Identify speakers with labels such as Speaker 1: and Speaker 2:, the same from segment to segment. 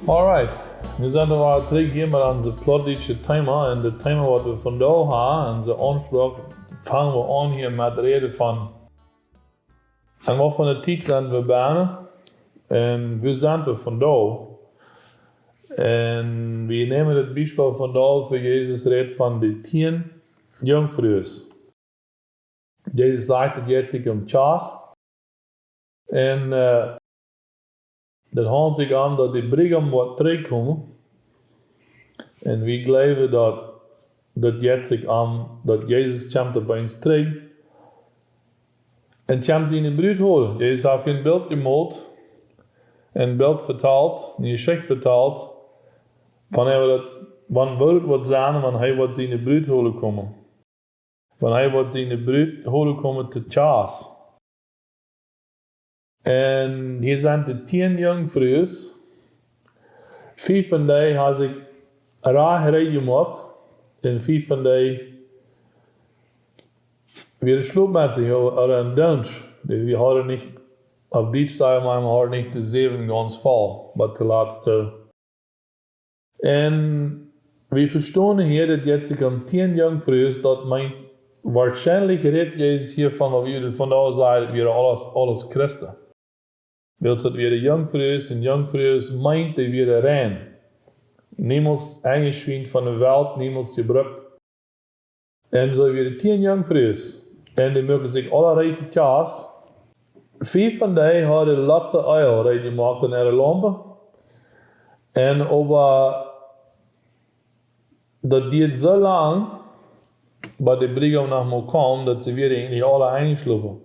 Speaker 1: Alright, wir sind aber terug hier mal an das Plautdietsche Thema. Und das Thema, was wir von da haben, unser Anspruch, fangen wir an hier mit Reden von. Und auch von der Zeit sind wir Berne. Und wir sind wir von da. Und wir nehmen das Beispiel von da für Jesus redet von den 10 Jungfrüs. Jesus sagt es jetzt um Chas. Und das handelt sich an, dass die Brigam wat terugkomen. En we geloven dat jetzt an, dat Jesus komt bij ons terug. En komt zijn bruid holen. Jezus heeft een beeld gemalt. Een beeld vertaald, een geschicht vertaald. Van dat, wanneer het wat zijn, wanneer hij wat zijn bruid holen komen. Wanneer hij wat zijn bruid holen komen te Chas. En hier zijn de 10 jongvrouwen. 5 van die had ik raar gemaakt. En 5 van die weer sloop met zich oder een dunch. We hadden niet, op Deutsch sagen wir, we hadden niet de 7 ganz vol, maar de laatste. En we verstaan hier dat jetzt om 10 jongvrouwen, dat mijn waarschijnlijk redt Jezus hier van, dat we van de zijde weer alles Christen. Wil dat weer de jongvrouwen en jongvrouwen meint die weer rein. Niemals eingeschwient van de wereld, niemals gebruikt. En zo weer de 10 jongvrouwen. En die mogen zich alle rijden Chas. 5 van die hadden de laatste eier rijden gemaakt in ihre lampen. En over dat duurt zo lang, bij de brigam nog maar kwam, dat ze weer eigenlijk alle eingeschlopen.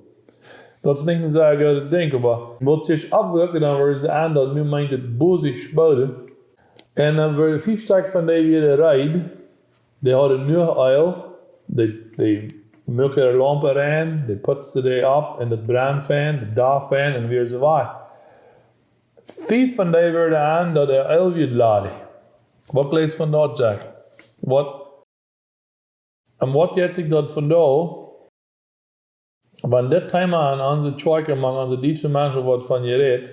Speaker 1: Dat is niet een zeer grote ding, maar wat zich afwerken, dan worden ze aan dat nu meint het bozig spelen. En dan worden 5 stuk van die weer rijden. Die hadden nu eil, die melken er lampen rein, die putzen die op en het brandfan, de daarfan en weer zo waar. 5 van die werden aan dat er eil weer laden. Wat leest van dat, Jack? En wat jetzt ik dat van daar? Wanneer dit thema aan onze Tjoiker, maar onze Duitse mensen wordt van je redt,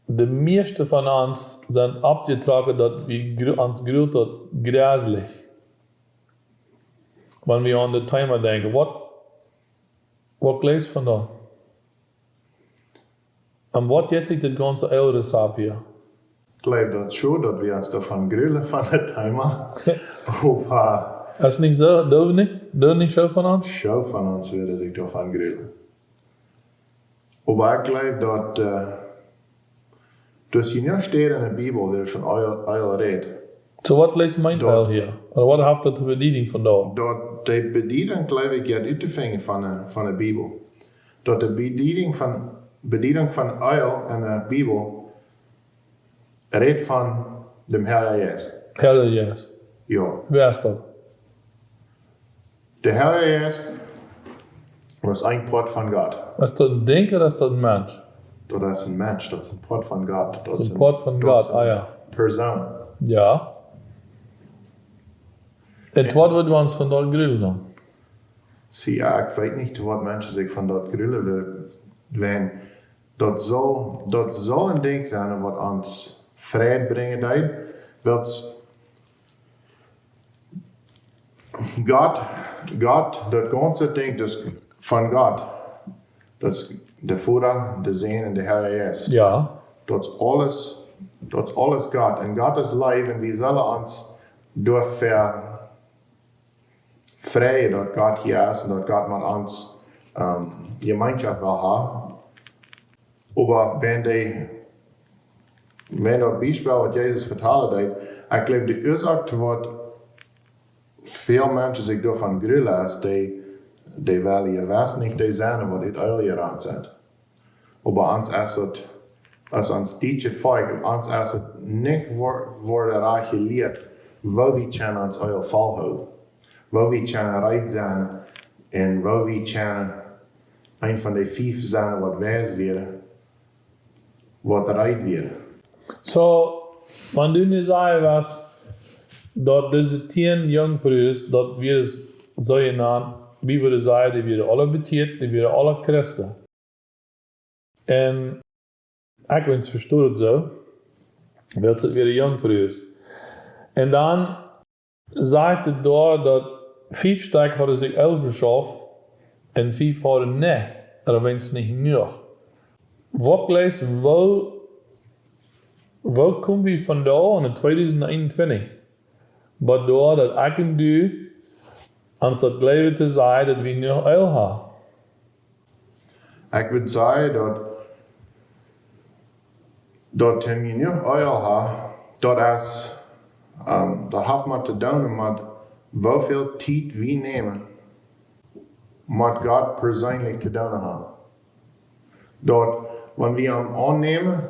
Speaker 1: de meeste van ons zijn opgetrokken dat we ons Grult dat gräslich. Wanneer we aan dit thema denken, wat leest van dat? En wat jetzt ik dit ganze Eilrecipe hier?
Speaker 2: Ik geloof dat schon, dat we ons davon grillen van het thema.
Speaker 1: Is het niet zo? Doe niet zo van ons?
Speaker 2: Zo van ons willen zich daarvan grillen. Maar ik geloof dat dus je niet staat in de Bijbel weer van eil redt.
Speaker 1: So wat leest mijn eil hier? Of wat heeft dat de bediening van daar?
Speaker 2: Dat de bediening geloof ik gaat uit te vangen van de Bijbel. Dat de bediening van eil in de Bijbel redt van de Heer Jezus.
Speaker 1: Heer Jezus.
Speaker 2: Ja.
Speaker 1: Wer is dat?
Speaker 2: De Heer Jezus was een pot van God.
Speaker 1: Is dat een denker of is dat een mens?
Speaker 2: Dat is een mens, dat is een pot van God.
Speaker 1: Dat is een pot van God, ja.
Speaker 2: Persoon.
Speaker 1: Ja. En wat willen we ons van dat grillen dan?
Speaker 2: Zie ja, ik weet niet wat mensen zich van dat grillen willen. Dat zal een ding zijn wat ons vrede brengen deed. Dat God, dat ganze ding dus van God. Dat is de Vader, de Zoon en de Heer Jezus.
Speaker 1: Ja.
Speaker 2: Dat is alles God. En God is lief en we zullen ons door vrije dat God hier is en dat God met ons gemeenschap wil hebben. Maar wenn dat Beispiel wat Jezus vertellen deed, ik geloof de oorzaak wat veel mensen zich daarvan grillen is, die willen je wist niet die zijn wat dit uil hier aan zet. Maar ons is het, als ons Duitse volk, ons is het niet worden reguliert, waar we kunnen ons uil volhouden. Waar we kunnen rijk zijn en waar we kunnen een van de 5 zijn wat wijs werden, wat rijk werden.
Speaker 1: So, wanneer du nu zei was, dat deze 10 jongvrouwen, dat wir zogenaamd, wie we zeggen, die werden alle betiert, die werden alle Christen. En ik wens verstoord zo, wird het weer jong voor ons. En dan sagt het daar dat 5 Stück hadden zich overgeschaft en 5 hadden niet. Er wens niet genoeg. Wat lees, waar komen we vandaan in 2021? Waardoor dat ik en du ons dat leven te zeggen dat we nog oil hebben.
Speaker 2: Ik würde sagen, dat we nu oil hebben, dat heeft maar te doen met hoeveel tijd we nemen met God persoonlijk te doen hebben. Dat wanneer we hem aannemen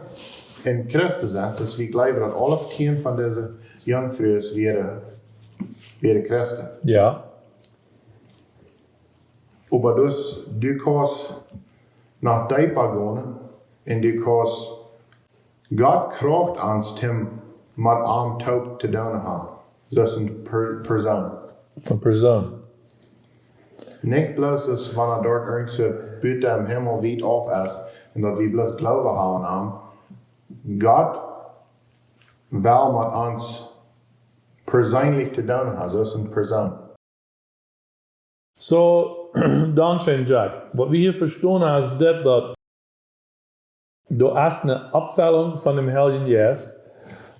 Speaker 2: in Christus zijn, dus we geloven dat alle 10 van deze jongvrouwen weer Christen.
Speaker 1: Ja.
Speaker 2: Maar dus, du kannst nach dieper gaan en du kannst God kracht ons hem met am taub te doen hebben. Dat is een persoon.
Speaker 1: Een persoon.
Speaker 2: Niet bloos dus wanneer dort ergens buiten hem helemaal wit af is en dat we bloos geloven hebben aan. God wil met ons persoonlijk te doen hebben. Dat is een persoon.
Speaker 1: So, dankzij Jack. Wat we hier verstaan is dat er is een afvalling van de Heilige Geest.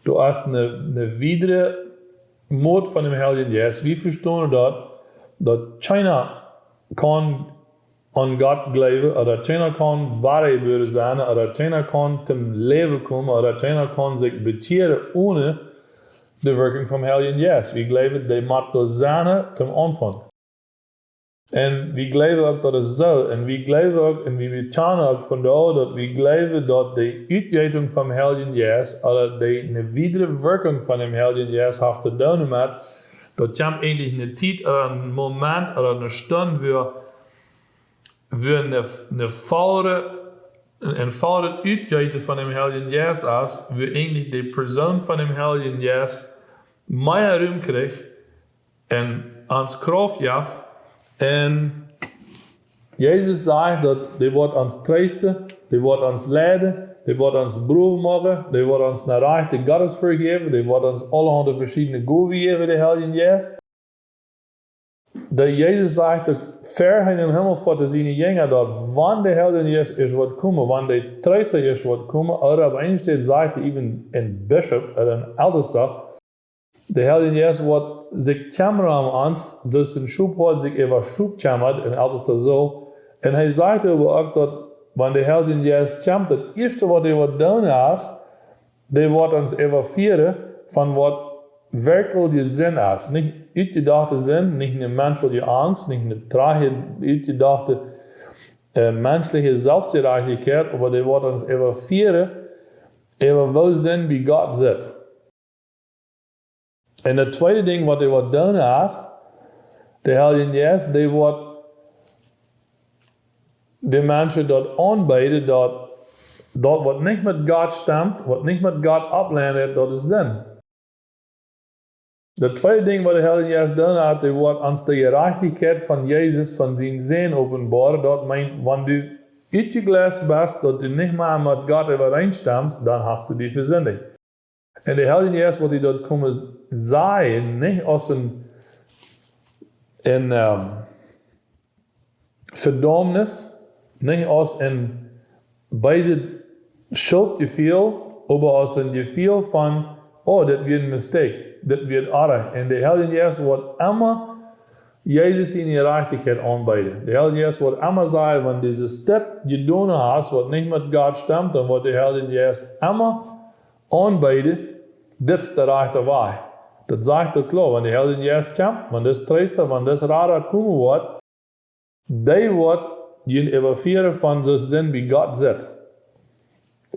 Speaker 1: Er is een widere moord van de Heilige Geest. We verstaan dat China kan aan God geloven, of dat China kan waarheid zijn, of dat China kan ten leven komen, of dat China kan zich beteren ohne de werking van de Heilige Geest. We geloven dat moet door zijn ten aanvang. En we geloven ook dat het zo. En we geloven ook, en we betalen ook vandaar dat we geloven dat de uitgieting van de Heilige Geest, of de widere werking van de Heilige Geest heeft te doen met, dat je eigenlijk een tijd, of een moment, of een stund weer een volle uitgieting van de Heilige Geest is, wie eigenlijk de persoon van de Heilige Geest meer ruimte krijgt en ons kracht geeft. En Jezus zegt dat die wordt ons troosten, die wordt ons leiden, die wordt ons broer maken, die wordt ons naar rechte Gottes vergeven, die wordt ons allerhande verschillende goden geven, de Heilige Geest. Dat Jezus zegt dat ver in de hemel voor te zien jongen, dat wanneer de Heilige Geest is wat komen, wanneer de trooster is wat komen, oder op een steeds zegt even een bishop, een ältester, de Heilige Geest wordt zich kamer aan ons, dus een schub wordt zich even schub kamert, en altijd dat zo. En hij zei ook dat, wanneer de Heilige Geest komt, het eerste wat hij wordt doen is, die wordt ons evalueren van wat werkelijk je zin is. Niet uitgedachte zin, niet een menselijke angst, niet een trage, uitgedachte menselijke zelfgerechtigheid, maar die wordt ons evalueren, over welke zin bij God zit. En het tweede ding wat hij wordt doen is, de Heilige Geest, die wordt de mensen dat aanbieden, dat wat niet met God stemt, wat niet met God afleent, dat is zin. Het tweede ding wat de Heilige Geest doen heeft, die wordt ons de gerechtigheid van Jezus, van zijn zin openbaar. Dat meint, wanneer du uitgelezen bent, dat du niet meer met God overeenstemt, dan hast du die verzending. En de Heilige Geest wat hij dat komen zeggen, niet als een verdoemnis, niet als een bijzit schuldgevoel, maar als een gevoel van, oh, dat wordt een mistake, dat wordt erg. En de Heilige Geest wordt immer Jezus in je rechtigheid aanbieden. De Heilige Geest wordt immer zeggen, wanneer deze stap je doen hast, wat niet met God stemt, dan wordt de Heilige Geest immer aanbieden, dit is de rechte weg. Dat zegt ook klaar, wanneer de Heilige Geest komt, wanneer deze trooster, wanneer deze radar komen wordt, die wordt je evalueren van zijn zin bij God zit.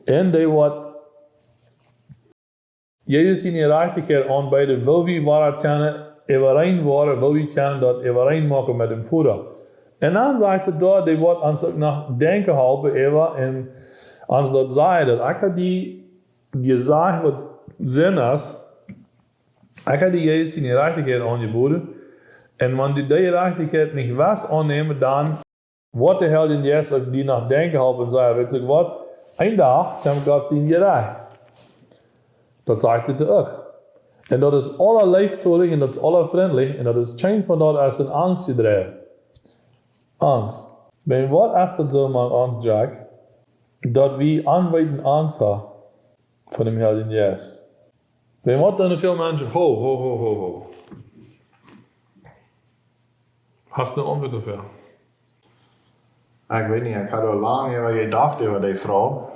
Speaker 1: En die wordt Jezus in je rechtigheid aanbieden, wil we waar kunnen overeen worden, wil we kunnen dat overeen maken met hem voeder. En dan zegt het daar, die wordt ons ook nog denken helpen even en ons dat zeggen, dat ik had die zaak wat zin is, ik had die Jezus in je rechtigheid aangeboden en wanneer die rechtigheid niet was aannemen, dan wordt de Heilige Geest ook die nog denken helpen en zeggen, weet je wat, een dag komt Gott in je rij. Dat zegt het ook. En dat is alle leeftorig en dat is alle vriendelijk en dat is geen van dat als een angst te drijven. Angst. Maar wat is het zo met angst, Jack? Dat we aanwijden angst hebben voor dem Herrn Jesus. Maar wat dan veel mensen, ho. Hast du een antwoord dafür?
Speaker 2: Ik weet niet, ik had al lang over gedacht over die vrouw.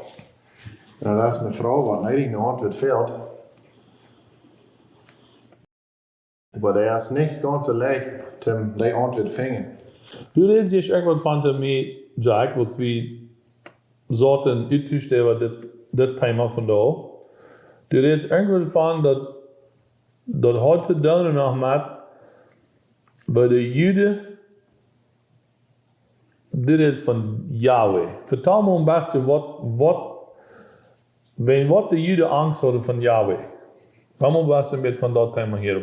Speaker 2: En dat is een vrouw wat niet een antwoord fehlt. Maar dat is niet ganz leicht, die antwoord vinden.
Speaker 1: Du redest sich irgendwas von mir, Jack, wat we sollten uitwischen über das Thema von da. Du redest irgendwas von, dat hat zu tun noch mit, bei den Juden, du redest von Yahweh. Vertel mir ein bisschen, wat de Juden Angst hadden van Yahweh. Kom een bisschen met van dat Thema hier.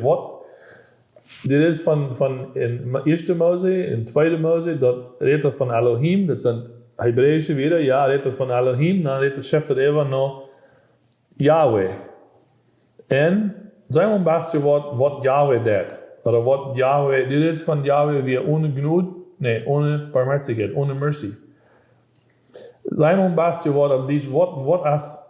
Speaker 1: Dit is van in 1. Mose, in 2. Mose, dat redt van Elohim, dat zijn Hebreeuwse woorden, ja, redt van Elohim, dan redt het schrift er even naar Yahweh. En zeg maar een beetje wat Yahweh deed. Of wat Yahweh, dit is van Yahweh weer ohne Gnade, nee, ohne barmherzigheid, ohne mercy. Zeg maar een beetje wat als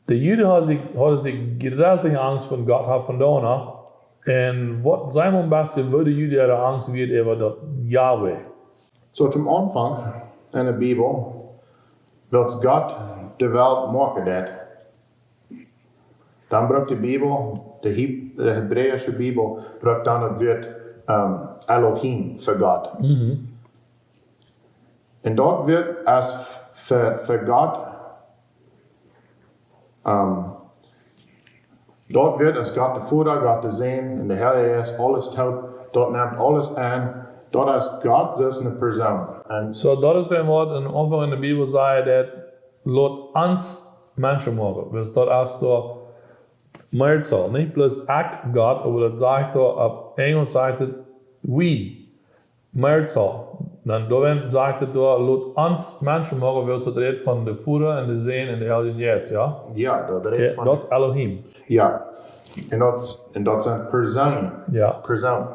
Speaker 1: de Juden hadden zich grässliche Angst von Gott gehad van daarna. En wat zijn we een beetje, wat de Juden hadden angst weer over dat Yahweh.
Speaker 2: So zum Anfang in der Bibel wird Gott de Welt maken dat. Dan brukt de Bibel, de Hebreeuwse Bibel, brukt dan het woord Elohim voor God. En dat wordt als voor God, dat wordt als God de Vader, God de Zoon en de Heilige Geest alles telt, dat neemt alles aan. Dat is God, dat is een persoon.
Speaker 1: So dat is wat in Anfang in de Bibel zei dat laat ons mensen maken. Dus dat is door meerzaal, niet plus ik God, maar dat zegt door op Engels zegt het we, meerzaal. Dan daarin zegt het door laat ons mensen maken, wil het redt van de Vader en de Zoon en de Heilige Geest, ja?
Speaker 2: Ja, dat redt van.
Speaker 1: Dat is Elohim.
Speaker 2: Ja, en dat zijn personen.
Speaker 1: Ja.
Speaker 2: Persoon.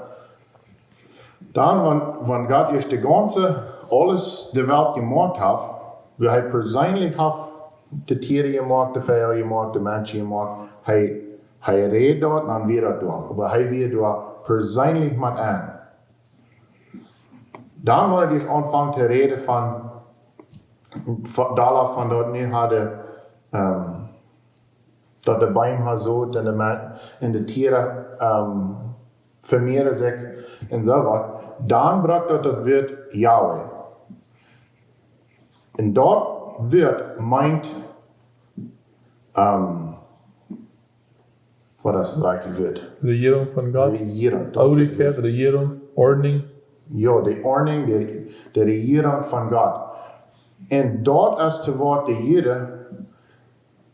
Speaker 2: Dan, wanneer God eerst de ganze, alles de Welt gemaakt heeft, wil hij persoonlijk de dieren gemaakt, de vijanden gemaakt, de mensen gemaakt. Hij redt dat en dan weer dat doen. Maar hij weer dat persoonlijk met aan. Dan wil hij dus aanvangen te reden van dat nu hadden, dat de boom had zo en de dieren vermeerderen zich en zo wat. Dan bracht dat het woord Yahweh. En dat woord meint, wat is het rechte woord?
Speaker 1: Regierung van God.
Speaker 2: Regierung.
Speaker 1: Oudigheid, regering, ordening.
Speaker 2: Ja, de ordening, de regering van God. En dat is te wat de Joden,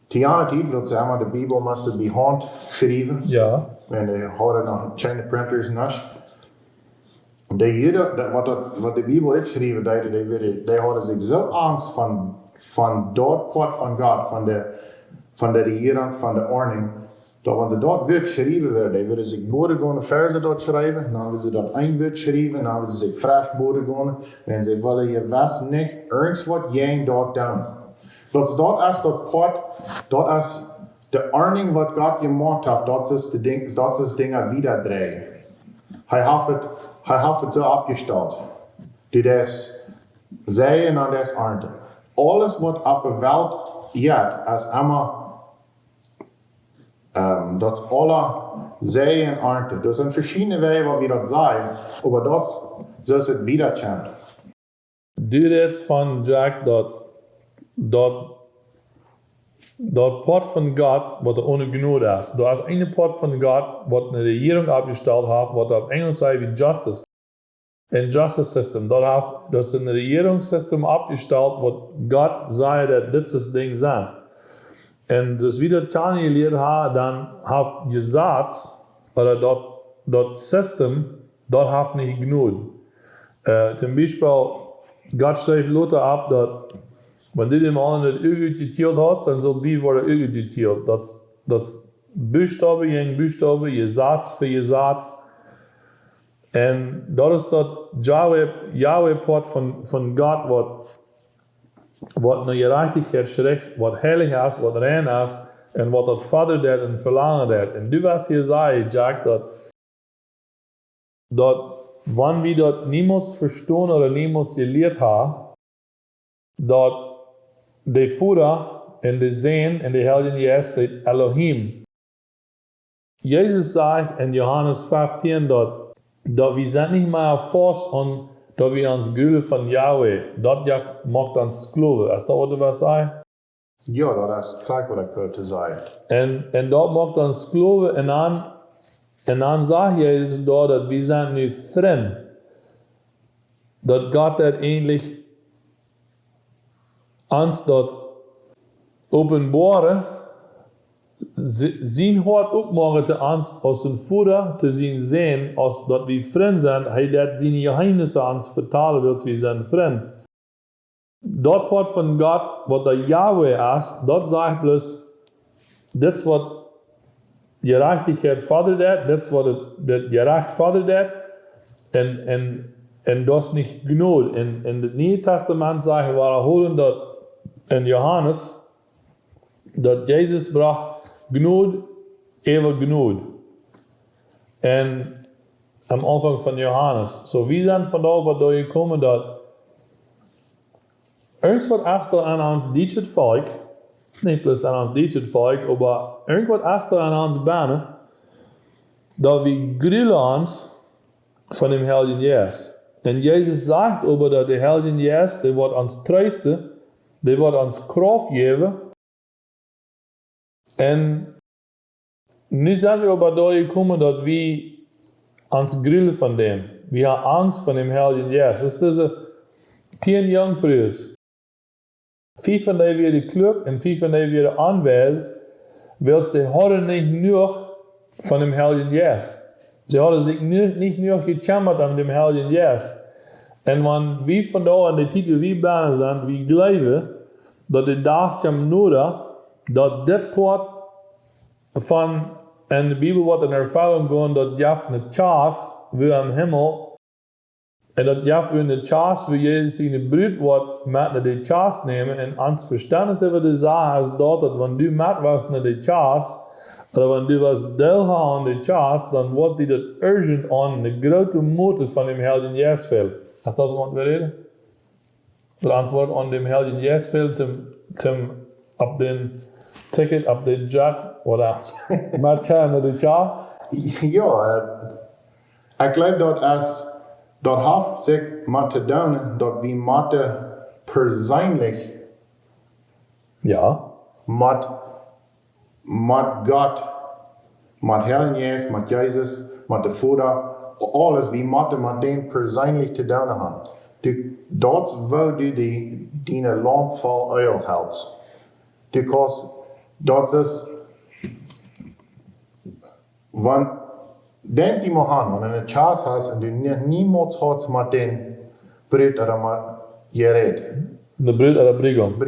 Speaker 2: Theological wil zeggen, de Bibel moest bij hand schrijven.
Speaker 1: Ja.
Speaker 2: En die hadden nog geen printers nog. De Joden, wat de Bibel uitschreven deden, die hadden zich zo angst van dat part van God, van de regering, van de ordening, dat wanneer ze dat woord schrijven werden, die wilden zich boden versen dat schrijven, dan wilden ze dat een woord schrijven, dan wilden ze zich fresh boden gaan, en ze willen je wist niet ergens wat jij dat doen. Dus dat is dat part, dat is de ordening wat God gemaakt heeft, dat is dingen wieder draaien. Hij heeft het zo opgesteld. Dit is zij en dat is ernte. Alles wat op de wereld jet, is allemaal, dat is alle zij en ernte. Er zijn verschillende wijzen wat we dat zeggen, maar dat is het wiederkomt.
Speaker 1: Du redest van Jack dat part van God wat er ohne Gnade is. Dat is een part van God wat een regering opgesteld heeft, wat op Engels zei wie justice. Een justice system. Dat is een regeringssysteem opgesteld wat God zei dat dit is ding zijn. En dus wie dat Tjani geleerd heeft, dan heeft gezegd, dat systeem, dat heeft niet Gnade. Zum Beispiel, God schreef Lothar ab, dat Wenn du dem anderen das Öl geteilt hast, dann soll die worden Öl geteilt. Das Buchstabe gegen Buchstabe, je Satz für je Satz. Und das ist das Yahweh-Part von Gott, was eine Gerechtigkeit schreckt, was heilig ist, was rein ist, und was das Vater dat und verlangen dat. Und du was hier sagen, Jack, dass wenn wir das niemals verstehen oder niemals gelehrt haben, dass der Vater und der Sohn und der Heilige Geist, der Elohim, Jesus sagt in Johannes 15, dass wir sind nicht mehr fast und dass wir uns Gülle von Yahweh, das macht uns Glaube. Ist das, was du was sagst?
Speaker 2: Ja, das ist klar, was ich gerade sagen.
Speaker 1: Und das macht uns Glaube und dann sagt Jesus da, dass wir sind nicht fremd. Dass Gott das eigentlich uns dort offenbaren, sein Hort aufmachen zu uns aus dem Vater, zu sein sehen, als dass wir fremd sind, dat seine Geheimnisse uns vertalen wird, wir sind fremd. Dat Wort von Gott, was der Yahweh ist, das sagt bloß, das was Gerechtigkeit fordert, das was das Gerecht fordert, und das nicht genug. In dem Neuen Testament sagen wir holen das in Johannes, dass Jesus brach Gnade über Gnade. Und am Anfang von Johannes. So, wir sind von da gekommen, dass irgendwas erst an uns deutsches Volk, nicht bloß an uns deutsches Volk, aber irgendwas erst an uns Beine, dass wir grillen uns von dem Heiligen Geist. Und Jesus sagt aber, dass der Heilige Geist, der wird uns trösten, der wird uns Kraft geben. Und nu sind wir aber da gekommen, dass wir uns grillen von dem. Wir haben Angst von dem Heiligen Geist. Das ist diese 10 Jungfrauen. 5 von denen werden klug und 5 von denen werden anwesend, weil sie haben nicht nur von dem Heiligen Geist. Sie haben sich nicht nur gekämmert an dem Heiligen Geist. Und wenn wir von da an der Titel wie Bären sind, wir glauben, dass der Tag kommt nur, dass das Part von in der Bibel wird in Erfahrung gehen, dass Jaf eine Chance wie am Himmel und dass Jaf eine Chance wie Jesus seine Brut wird mit der Chance nehmen und ans Verständnis über die Sache ist dort, dass wenn du mit was in der Chance oder wenn du was teilhaben an der Chance, dann wird dir das urgent an eine große Mutter von dem Heiligen Geist fehlen. Hast du das was wir reden? Die Antwort an dem Heiligen Geist fehlt, ab den Ticket, ab den Jet oder Matcha mit der Chance?
Speaker 2: Ja, ich glaube, dass das hat sich mit zu tun, dass wir mit persönlich
Speaker 1: Ja.
Speaker 2: mit Gott, mit Herrn Jesus, mit Jesus, mit dem Vater, alles, wie mit dem persönlich zu tun haben. Dort, wo du deine Lampe voll Öl hältst. Because das ist, wenn, denk die mal an, wenn du eine Chance hast und du niemals hast mit den Brüd oder mit Gerät.
Speaker 1: De Brüd oder Brigam.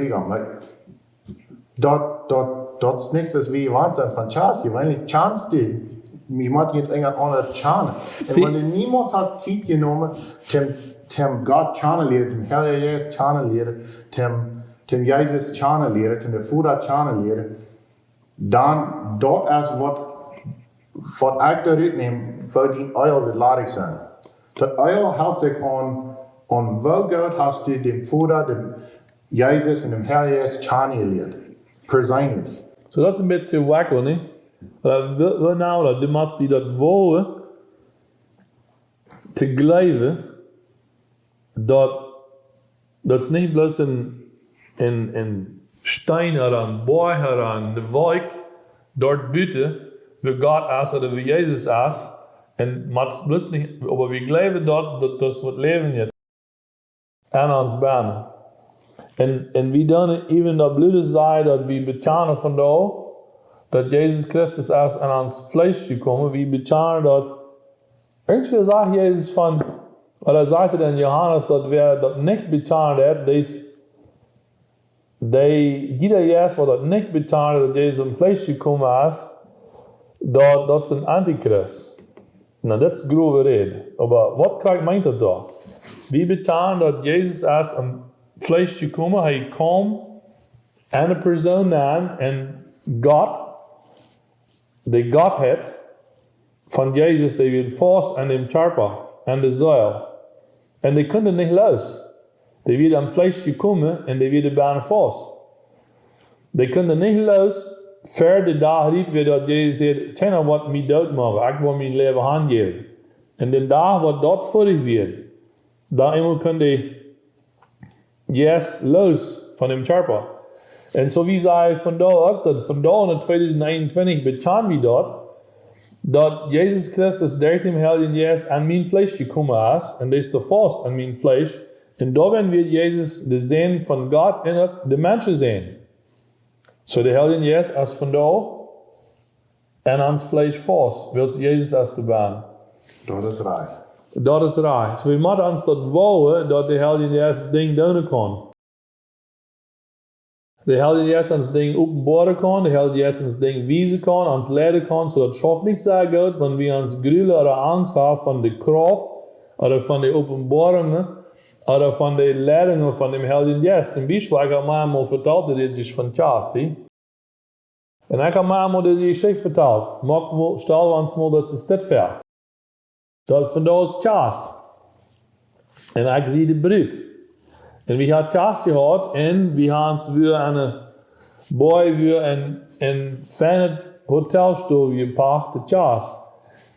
Speaker 2: Das ist nichts wie Wahnsinn von Chance. Wenn du Chance die, ich mache jetzt eine andere Chance. Und wenn du niemals hast Zeit genommen, dem Gott Chance lehren, dem Herr Jesus Chance lehren, dem Jesus Chance lehren, dem Vater Chance lehren, dann dort erst was ich da nehme, wo die Öl wird ladig sein. Das Öl hält sich an wo Gott hast du dem Vater, dem Jesus und dem Herr Jesus Chance gelehrt. Persönlich.
Speaker 1: So, das ist ein bisschen wackel, ne? Oder du machst die das wollen, zu glauben, dass das nicht bloß in Stein oder ein Boy oder ein Wolk dort bitte, wie Gott ist oder wie Jesus ist, und machst bloß nicht, aber wir glauben dort, dass das wird leben jetzt. An uns Beine. Und wir dann eben das Blöde sei, dass wir betonen von da, dass Jesus Christus erst an uns Fleisch gekommen, wir betonen, dass irgendwie sagt Jesus von, oder sagte dann Johannes, dass wer das nicht betonen hat, jeder Jas, wat dat nicht betaan dat Jezus im Fleisch gekommen ist, dat is een Antichrist. Nou, dat is grove reden. Aber wat meint dat da? Wie betaan dat Jezus is im Fleisch gekommen, hij kwam eine Person aan en Gott, de Godheid van Jezus, die wird vast an dem Körper, an der Säule. En die kunnen nicht los. Die wird am Fleisch gekommen en die wird bijna vast. Die kunnen nicht los, ver de dag riep weer dat Jezus zegt, keiner wat mij dood maken, ik wil mijn leven aangeven. En de dag wat dat vorig wird, dan eenmaal kunnen die los van dem Körper. En zo wie zei vandaag ook, dat vandaag in 2021 betaan we dat Jezus Christus 13 Helden Jas an mijn Fleisch gekommen is, en dat is de vast an mijn Fleisch. En daarin wird Jezus de Zin van God en ook de mensen zijn. So de Helden Jas is vandaag en ans Fleisch vast, wil Jezus als de baan.
Speaker 2: Dat is reich.
Speaker 1: Dat is reich. So we moeten ons dat wouden dat de Helden Jas ding doen kan. De Helden Jas ons ding openbaren kan, de Helden Jas ons ding wijzen kan, ons leiden kan, zodat het schafft niet zo goed, wanneer we ons gruwelen oder angst hebben van de kracht, oder van de openbaringen, oder van de leidingen van de Helden Jas. Zum Beispiel, ik heb mij eenmaal verteld, dat dit is van Chassi. En ik heb mij eenmaal deze geschichte verteld. Stel ons maar dat ze dit ver. Dat vandaag is Chas. En ik zie de bruid. En we hadden Chas gehad en we hadden weer een boy weer een fijne hotelstoel gepakt, de Chas.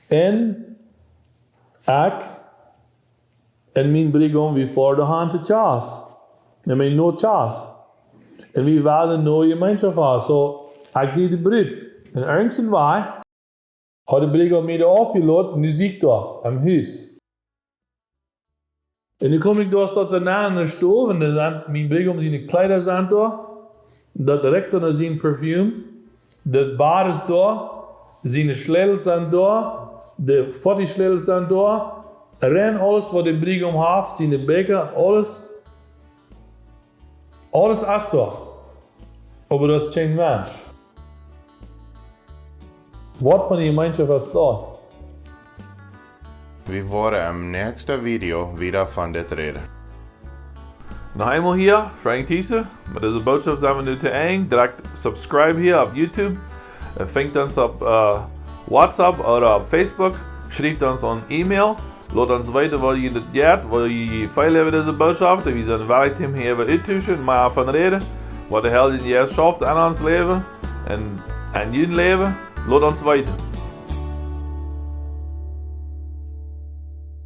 Speaker 1: En ik en mijn brigom we voor de hand de Chas. En mijn no Chas. En we waren nooit gemeenschap aan. So, ik zie de bruid. En ergens en wij had de brigom mij afgelaten, muziek daar, am huis. En nu kom ik door tot ze na in de stoof en mijn brigom zijn kleider zijn daar. Dat direct dan zijn perfume. De bar is daar. Zijn sleutels zijn daar. De fotosleutel zijn daar. Ren alles wat de brigom heeft, zijn de beker, alles is daar. Maar dat is geen mens. Wat van die gemeenschap is daar?
Speaker 2: We worden im nächsten Video wieder von dit reden.
Speaker 1: Noch einmal hier, Frank Thiessen. Mit dieser Botschaft sind wir nu zu Eng. Direkt subscribe hier auf YouTube. Fängt uns auf WhatsApp oder auf Facebook. Schreibt uns an E-Mail. Laat uns weten wat je dit gaat, wat je veel hebben deze boodschap. We zijn werkteam hier even uittussen, maar van reden. Wat de Helden Jas schafft aan ons leven en aan jullie leven. Laat ons weten.